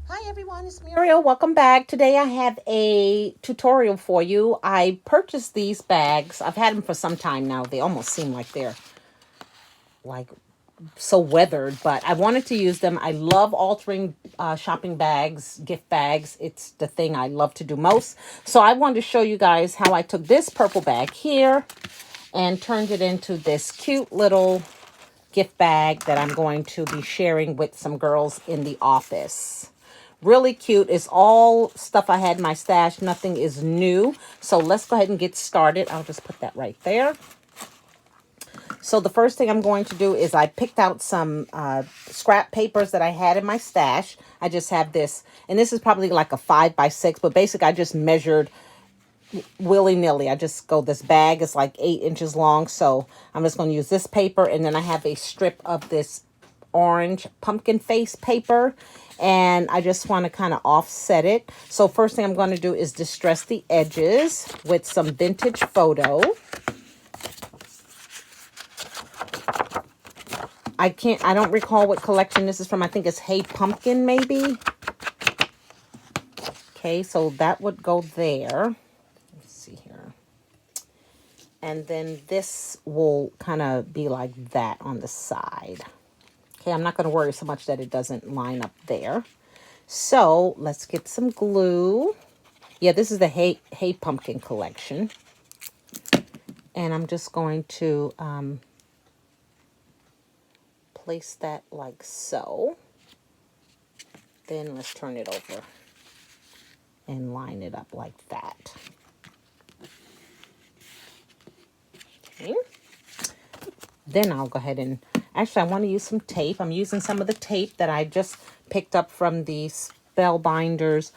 Hi everyone, it's Muriel. Welcome back. Today I have a tutorial for you. I purchased these bags. I've had them for some time now. They almost seem like they're like so weathered, but I wanted to use them. I love altering shopping bags, gift bags. It's the thing I love to do most. So I wanted to show you guys how I took this purple bag here and turned it into this cute little gift bag that I'm going to be sharing with some girls in the office. Really cute. It's all stuff I had in my stash. Nothing is new. So let's go ahead and get started. I'll just put that right there. So the first thing I'm going to do is I picked out some scrap papers that I had in my stash. I just have this, and this is probably like a 5x6, but basically I just measured willy-nilly. I just go, this bag is like 8 inches long, so I'm just going to use this paper, and then I have a strip of this orange pumpkin face paper, and I just want to kind of offset it. So first thing I'm going to do is distress the edges with some vintage photo. I don't recall what collection this is from. I think it's Hey Pumpkin, maybe. Okay, so that would go there. Let's see here. And then this will kind of be like that on the side. Okay, I'm not going to worry so much that it doesn't line up there. So let's get some glue. Yeah, this is the Hey Pumpkin collection. And I'm just going to place that like so. Then let's turn it over and line it up like that. Okay. Then I'll go ahead and, actually I want to use some tape. I'm using some of the tape that I just picked up from the Spellbinders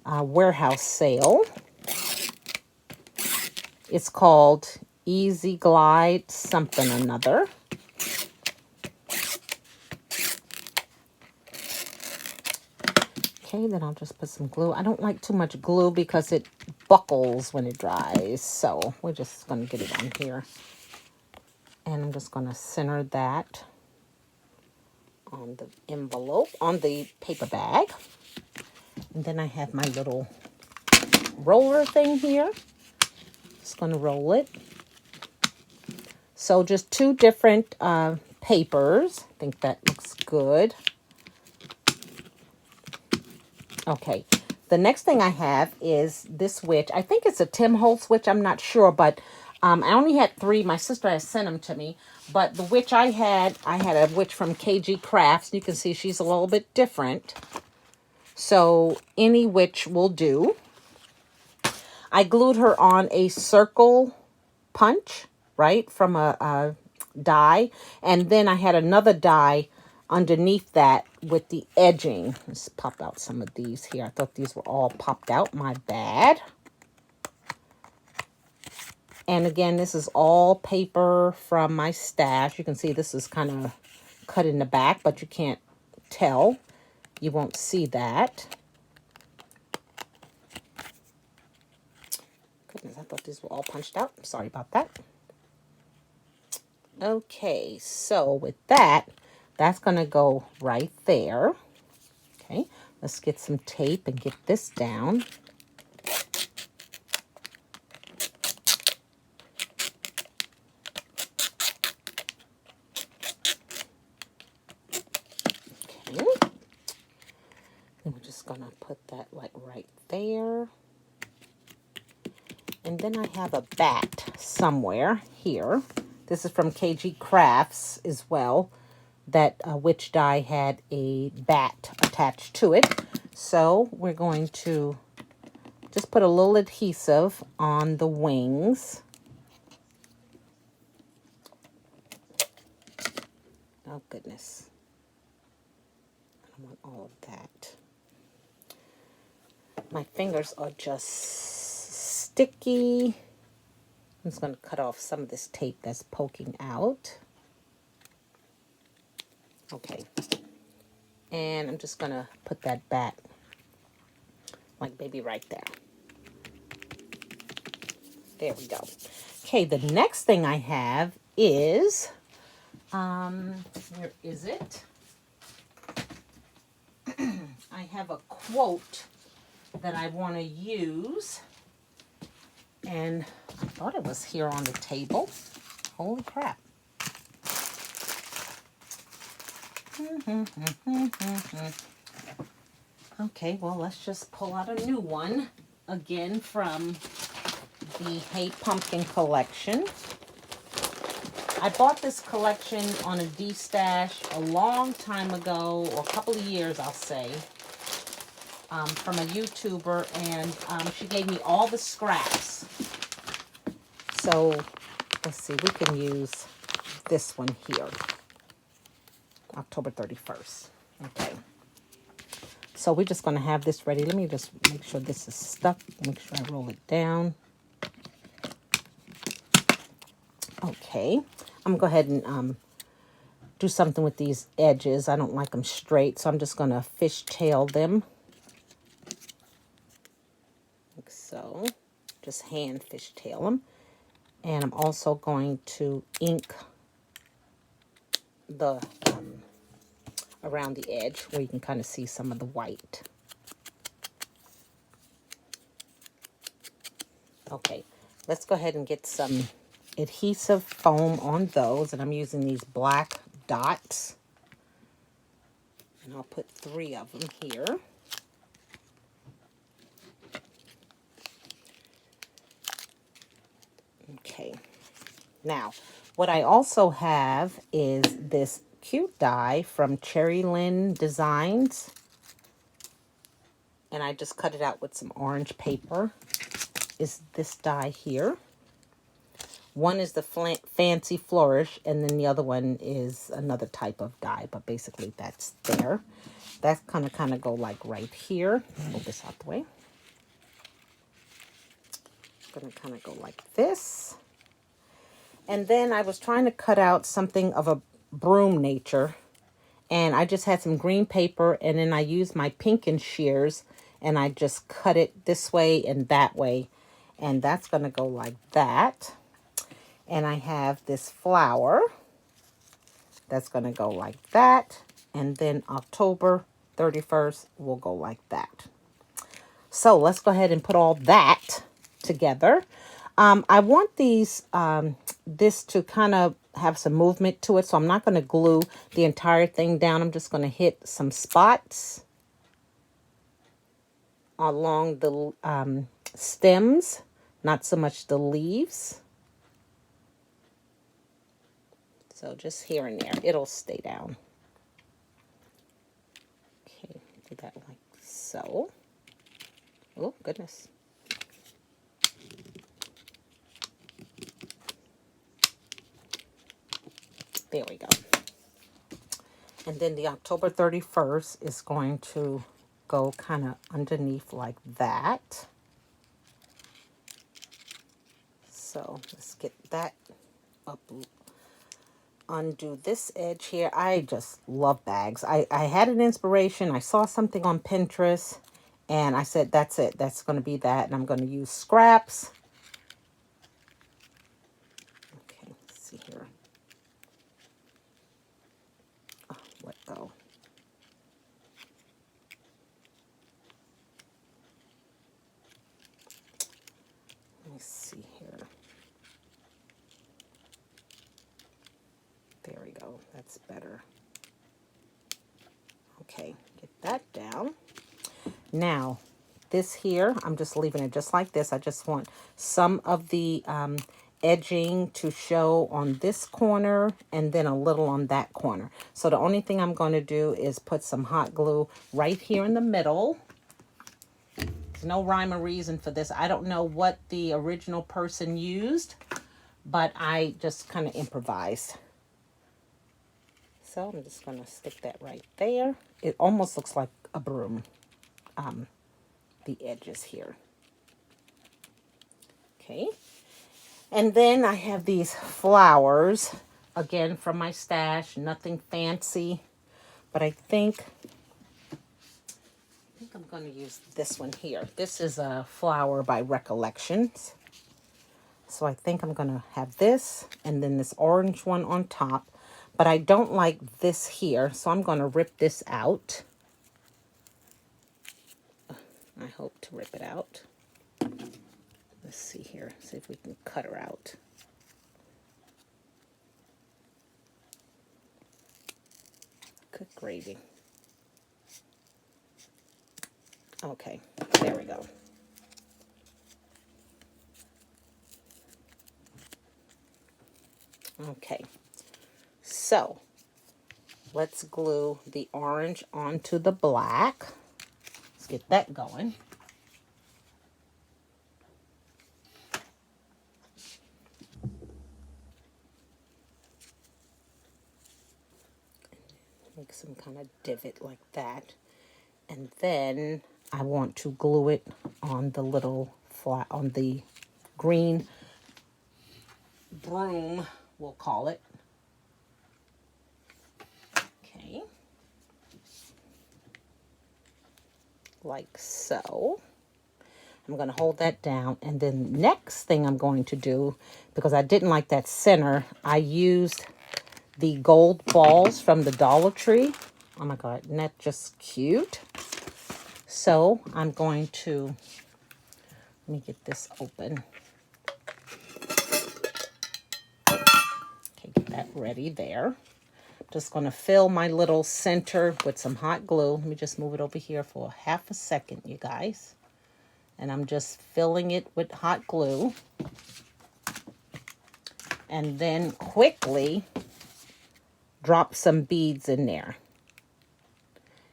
warehouse sale. It's called Easy Glide something another. Okay, then I'll just put some glue. I don't like too much glue because it buckles when it dries. So we're just going to get it on here. And I'm just going to center that on the envelope, on the paper bag. And then I have my little roller thing here. Just going to roll it. So just two different papers. I think that looks good. Okay, the next thing I have is this witch. I think it's a Tim Holtz witch. I'm not sure, but I only had 3. My sister has sent them to me. But the witch I had a witch from KG Crafts. You can see she's a little bit different. So any witch will do. I glued her on a circle punch, right, from a die. And then I had another die underneath that with the edging. Let's pop out some of these here. I thought these were all popped out. My bad. And again, this is all paper from my stash. You can see this is kind of cut in the back, but you can't tell. You won't see that. Goodness, I thought these were all punched out. Sorry about that. Okay, so with that, that's going to go right there. Okay, let's get some tape and get this down. Okay, and we're just going to put that like right there. And then I have a bat somewhere here. This is from KG Crafts as well. That witch die had a bat attached to it. So we're going to just put a little adhesive on the wings. Oh, goodness. I don't want all of that. My fingers are just sticky. I'm just going to cut off some of this tape that's poking out. Okay. And I'm just going to put that bat, like maybe right there. There we go. Okay, the next thing I have is, where is it? I have a quote that I want to use. And I thought it was here on the table. Holy crap. Okay, well, let's just pull out a new one. Again, from the Hate Pumpkin collection. I bought this collection on a D-Stash a long time ago, or a couple of years, I'll say, from a YouTuber, and she gave me all the scraps. So, let's see, we can use this one here, October 31st. Okay. So we're just going to have this ready. Let me just make sure this is stuck. Make sure I roll it down. Okay. I'm going to go ahead and do something with these edges. I don't like them straight, so I'm just going to fishtail them. Like so. Just hand fishtail them. And I'm also going to ink the around the edge where you can kind of see some of the white. Okay, let's go ahead and get some adhesive foam on those, and I'm using these black dots, and I'll put 3 of them here. Okay, now what I also have is this cute die from Cherry Lynn Designs, and I just cut it out with some orange paper. Is this die here. One is the Fancy Flourish, and then the other one is another type of die, but basically that's there. That's kind of go like right here. Move this out the way. Gonna kind of go like this. And then I was trying to cut out something of a broom nature, and I just had some green paper, and then I used my Pinkin shears, and I just cut it this way and that way, and that's gonna go like that. And I have this flower that's going to go like that. And then October 31st will go like that. So let's go ahead and put all that together. I want this to kind of have some movement to it. So I'm not going to glue the entire thing down. I'm just going to hit some spots along the stems, not so much the leaves. So just here and there, it'll stay down. Okay, do that like so. Oh, goodness. There we go. And then the October 31st is going to go kind of underneath like that. So let's get that up. Undo this edge here. I just love bags. I had an inspiration. I saw something on Pinterest, and I said, that's it. That's going to be that, and I'm going to use scraps. Okay, let's see here. Oh, let go. Let me see here. There we go. That's better. Okay, get that down. Now, this here, I'm just leaving it just like this. I just want some of the edging to show on this corner and then a little on that corner. So the only thing I'm going to do is put some hot glue right here in the middle. There's no rhyme or reason for this. I don't know what the original person used, but I just kind of improvised. So I'm just going to stick that right there. It almost looks like a broom, the edges here. Okay. And then I have these flowers, again, from my stash. Nothing fancy, but I think I'm going to use this one here. This is a flower by Recollections. So I think I'm going to have this and then this orange one on top. But I don't like this here, so I'm going to rip this out. I hope to rip it out. Let's see here. See if we can cut her out. Good gravy. Okay, there we go. Okay, so let's glue the orange onto the black. Let's get that going. Make some kind of divot like that. And then I want to glue it on the little flat, on the green broom, we'll call it. Okay. Like so. I'm going to hold that down. And then next thing I'm going to do, because I didn't like that center, I used the gold balls from the Dollar Tree. Oh my God, isn't that just cute? So I'm going to, let me get this open. Okay, get that ready there. Just going to fill my little center with some hot glue. Let me just move it over here for half a second, you guys. And I'm just filling it with hot glue. And then quickly drop some beads in there.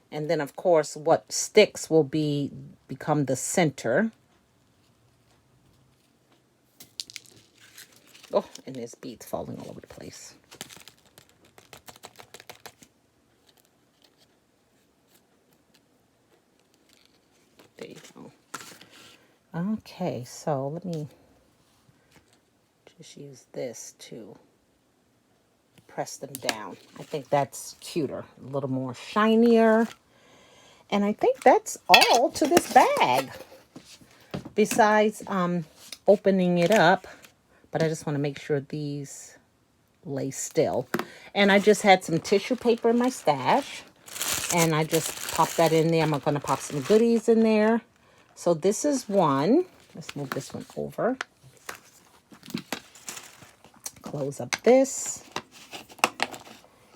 And then, of course, what sticks will become the center. Oh, and there's beads falling all over the place. There you go. Okay, so let me just use this to press them down. I think that's cuter, a little more shinier. And I think that's all to this bag. Besides opening it up, but I just want to make sure these lay still. And I just had some tissue paper in my stash, and I just popped that in there. I'm going to pop some goodies in there. So this is one. Let's move this one over. Close up this.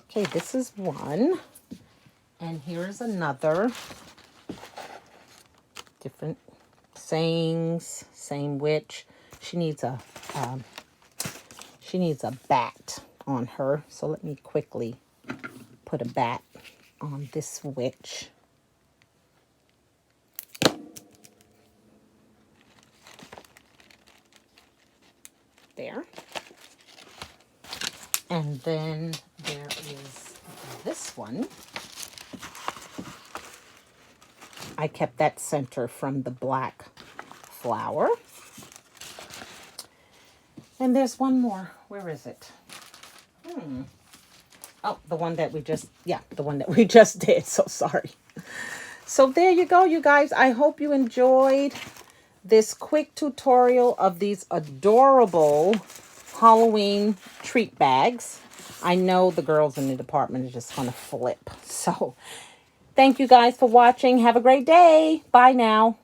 Okay, this is one. And here is another. Different sayings, same witch. She needs a bat on her. So let me quickly put a bat on this witch. There. And then there is this one. I kept that center from the black flower. And there's one more. Where is it? Oh, the one that we just, the one that we just did. So sorry. So there you go, you guys. I hope you enjoyed this quick tutorial of these adorable Halloween treat bags. I know the girls in the department are just going to flip. So thank you guys for watching. Have a great day. Bye now.